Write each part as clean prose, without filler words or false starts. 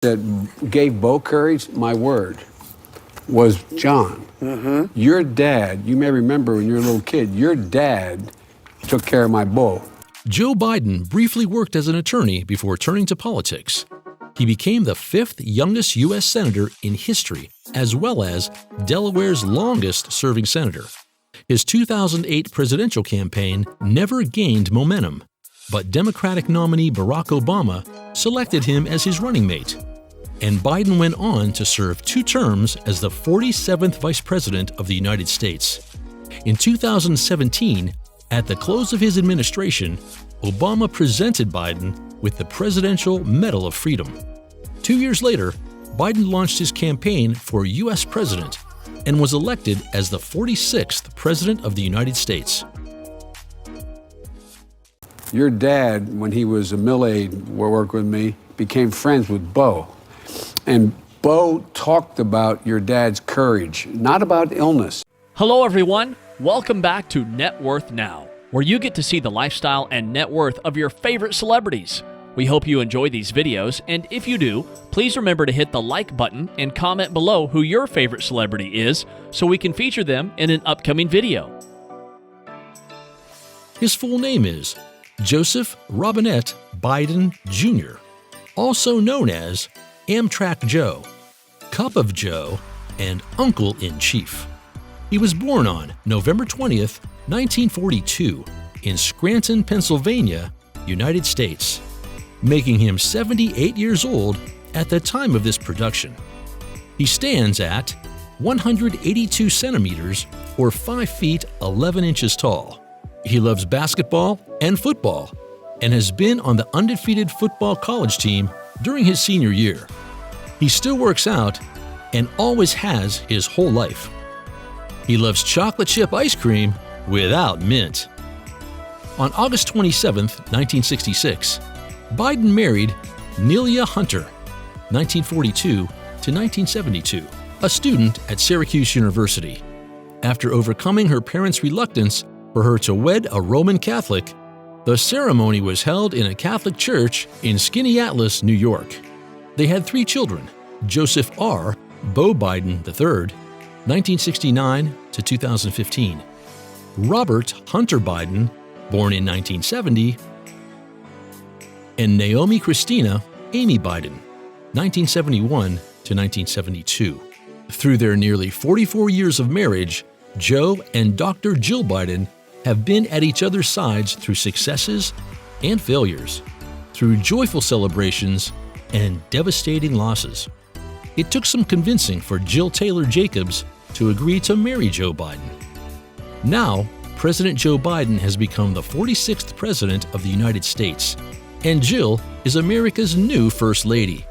that gave Bo courage, my word, was John. Your dad, you may remember when you were a little kid, your dad took care of my Bo. Joe Biden briefly worked as an attorney before turning to politics. He became the 5th youngest U.S. senator in history, as well as Delaware's longest-serving senator. His 2008 presidential campaign never gained momentum, but Democratic nominee Barack Obama selected him as his running mate. And Biden went on to serve 2 terms as the 47th Vice President of the United States. In 2017, at the close of his administration, Obama presented Biden with the Presidential Medal of Freedom. 2 years later, Biden launched his campaign for U.S. President and was elected as the 46th President of the United States. Your dad, when he was a mill aide, worked with me, became friends with Bo. And Bo talked about your dad's courage, not about illness. Hello, everyone. Welcome back to Net Worth Now, where you get to see the lifestyle and net worth of your favorite celebrities. We hope you enjoy these videos, and if you do, please remember to hit the like button and comment below who your favorite celebrity is so we can feature them in an upcoming video. His full name is Joseph Robinette Biden Jr., also known as Amtrak Joe, Cup of Joe, and Uncle-in-Chief. He was born on November 20th, 1942, in Scranton, Pennsylvania, United States, making him 78 years old at the time of this production. He stands at 182 centimeters or 5 feet 11 inches tall. He loves basketball and football and has been on the undefeated football college team during his senior year. He still works out and always has his whole life. He loves chocolate chip ice cream without mint. On August 27, 1966, Biden married Nelia Hunter, 1942 to 1972, a student at Syracuse University. After overcoming her parents' reluctance for her to wed a Roman Catholic, the ceremony was held in a Catholic church in Skaneateles, New York. They had 3 children: Joseph R. Bo Biden III, 1969 to 2015; Robert Hunter Biden, born in 1970; and Naomi Christina Amy Biden, 1971 to 1972. Through their nearly 44 years of marriage, Joe and Dr. Jill Biden have been at each other's sides through successes and failures, through joyful celebrations and devastating losses. It took some convincing for Jill Taylor Jacobs to agree to marry Joe Biden. Now, President Joe Biden has become the 46th President of the United States, and Jill is America's new First Lady.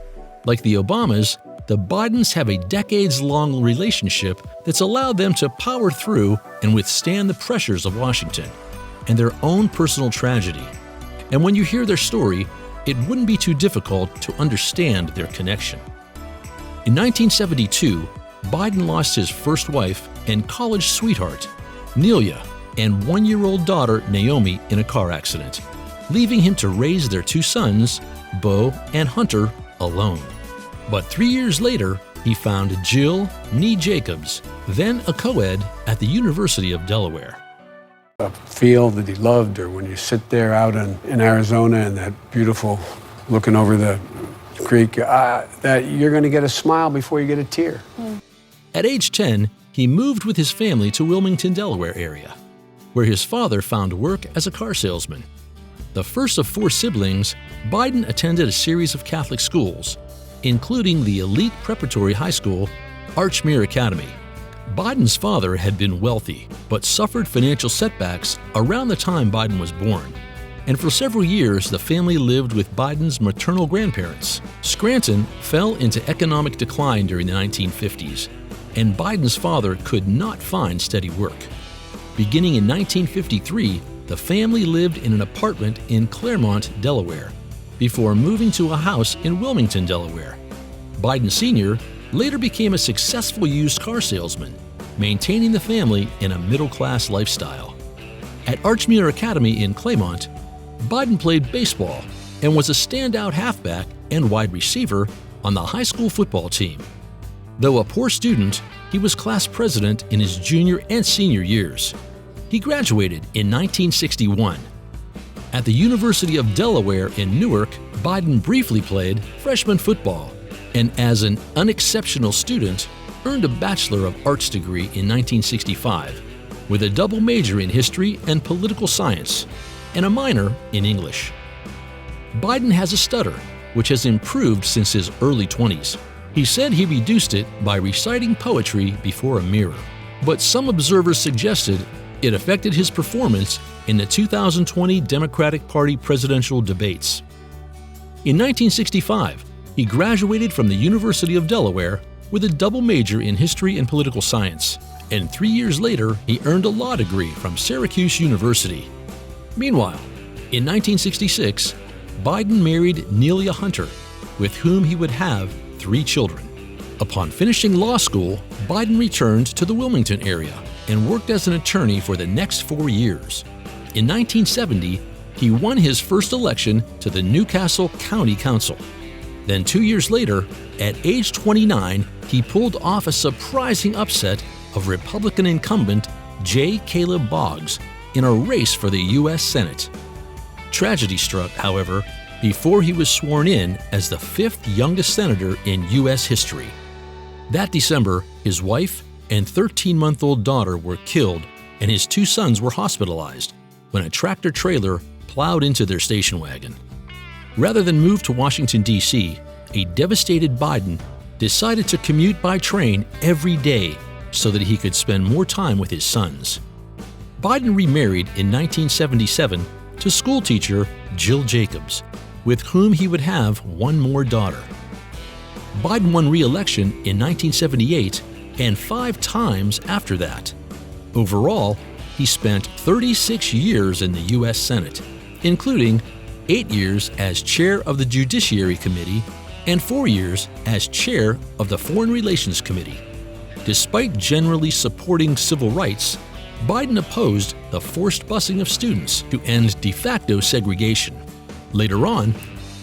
Like the Obamas, the Bidens have a decades-long relationship that's allowed them to power through and withstand the pressures of Washington and their own personal tragedy. And when you hear their story, it wouldn't be too difficult to understand their connection. In 1972, Biden lost his first wife and college sweetheart, Nelia, and 1-year-old daughter, Naomi, in a car accident, leaving him to raise their 2 sons, Bo and Hunter, alone. But 3 years later, he found Jill Nee Jacobs, then a co-ed at the University of Delaware. A field that he loved, or when you sit there out in Arizona and that beautiful looking over the creek, that you're going to get a smile before you get a tear. At age 10, he moved with his family to Wilmington, Delaware area, where his father found work as a car salesman. The first of 4 siblings, Biden attended a series of Catholic schools, including the elite preparatory high school, Archmere Academy. Biden's father had been wealthy, but suffered financial setbacks around the time Biden was born. And for several years, the family lived with Biden's maternal grandparents. Scranton fell into economic decline during the 1950s, and Biden's father could not find steady work. Beginning in 1953, the family lived in an apartment in Claremont, Delaware, before moving to a house in Wilmington, Delaware. Biden Sr. later became a successful used car salesman, maintaining the family in a middle-class lifestyle. At Archmere Academy in Claremont, Biden played baseball and was a standout halfback and wide receiver on the high school football team. Though a poor student, he was class president in his junior and senior years. He graduated in 1961. At the University of Delaware in Newark, Biden briefly played freshman football, and as an unexceptional student, earned a Bachelor of Arts degree in 1965, with a double major in history and political science, and a minor in English. Biden has a stutter, which has improved since his early 20s. He said he reduced it by reciting poetry before a mirror, but some observers suggested it affected his performance in the 2020 Democratic Party presidential debates. In 1965, he graduated from the University of Delaware with a double major in history and political science, and 3 years later, he earned a law degree from Syracuse University. Meanwhile, in 1966, Biden married Nelia Hunter, with whom he would have 3 children. Upon finishing law school, Biden returned to the Wilmington area and worked as an attorney for the next 4 years. In 1970, he won his first election to the Newcastle County Council. Then 2 years later, at age 29, he pulled off a surprising upset of Republican incumbent J. Caleb Boggs in a race for the U.S. Senate. Tragedy struck, however, before he was sworn in as the 5th youngest senator in U.S. history. That December, his wife and 13-month-old daughter were killed, and his 2 sons were hospitalized when a tractor-trailer plowed into their station wagon. Rather than move to Washington, D.C., a devastated Biden decided to commute by train every day so that he could spend more time with his sons. Biden remarried in 1977 to schoolteacher Jill Jacobs, with whom he would have 1 more daughter. Biden won re-election in 1978 and 5 times after that. Overall, he spent 36 years in the U.S. Senate, including 8 years as chair of the Judiciary Committee and 4 years as chair of the Foreign Relations Committee. Despite generally supporting civil rights, Biden opposed the forced busing of students to end de facto segregation. Later on,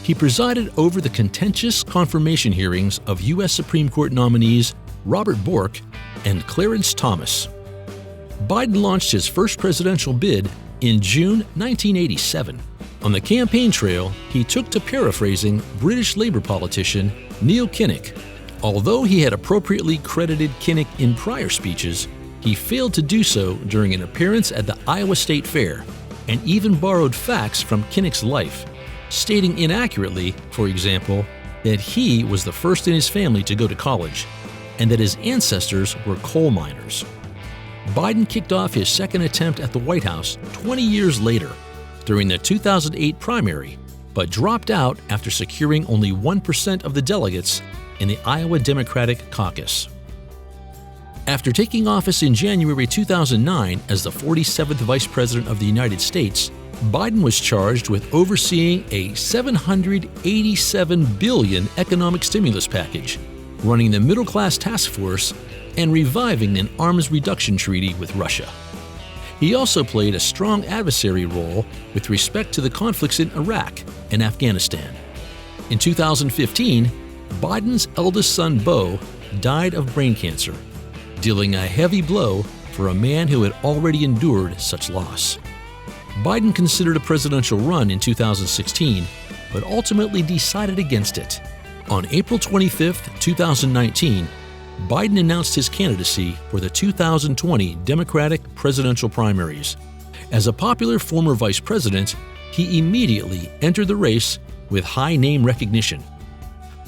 he presided over the contentious confirmation hearings of U.S. Supreme Court nominees Robert Bork and Clarence Thomas. Biden launched his first presidential bid in June 1987. On the campaign trail, he took to paraphrasing British Labour politician Neil Kinnock. Although he had appropriately credited Kinnock in prior speeches, he failed to do so during an appearance at the Iowa State Fair, and even borrowed facts from Kinnock's life, stating inaccurately, for example, that he was the first in his family to go to college, and that his ancestors were coal miners. Biden kicked off his second attempt at the White House 20 years later, during the 2008 primary, but dropped out after securing only 1% of the delegates in the Iowa Democratic caucus. After taking office in January 2009 as the 47th Vice President of the United States, Biden was charged with overseeing a $787 billion economic stimulus package, running the Middle Class Task Force, and reviving an arms reduction treaty with Russia. He also played a strong adversary role with respect to the conflicts in Iraq and Afghanistan. In 2015, Biden's eldest son, Beau, died of brain cancer, dealing a heavy blow for a man who had already endured such loss. Biden considered a presidential run in 2016, but ultimately decided against it. On April 25, 2019, Biden announced his candidacy for the 2020 Democratic presidential primaries. As a popular former vice president, he immediately entered the race with high name recognition.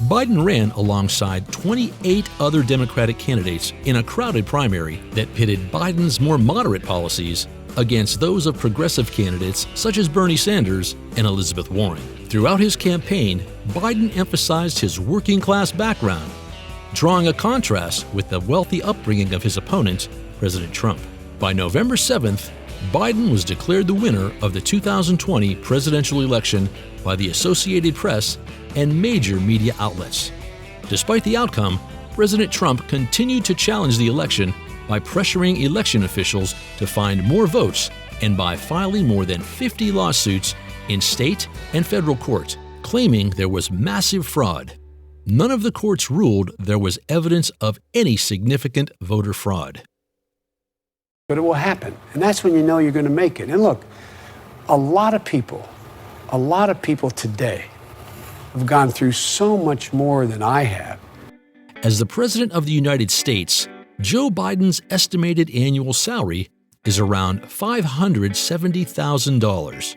Biden ran alongside 28 other Democratic candidates in a crowded primary that pitted Biden's more moderate policies against those of progressive candidates such as Bernie Sanders and Elizabeth Warren. Throughout his campaign, Biden emphasized his working-class background, drawing a contrast with the wealthy upbringing of his opponent, President Trump. By November 7th, Biden was declared the winner of the 2020 presidential election by the Associated Press and major media outlets. Despite the outcome, President Trump continued to challenge the election by pressuring election officials to find more votes and by filing more than 50 lawsuits in state and federal court, claiming there was massive fraud. none of the courts ruled there was evidence of any significant voter fraud. But it will happen. And that's when you know you're going to make it. And look, a lot of people today have gone through so much more than I have. As the President of the United States, Joe Biden's estimated annual salary is around $570,000.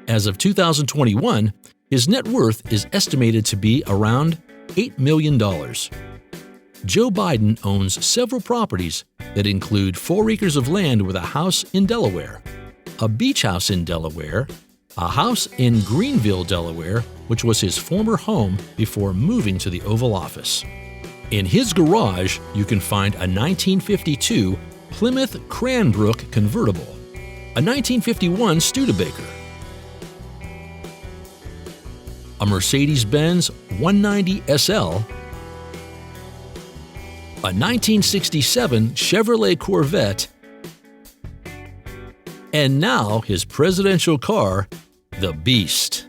As of 2021, his net worth is estimated to be around $8 million. Joe Biden owns several properties that include 4 acres of land with a house in Delaware, a beach house in Delaware, a house in Greenville, Delaware, which was his former home before moving to the Oval Office. In his garage, you can find a 1952 Plymouth Cranbrook convertible, a 1951 Studebaker, a Mercedes-Benz 190 SL, a 1967 Chevrolet Corvette, and now his presidential car, the Beast.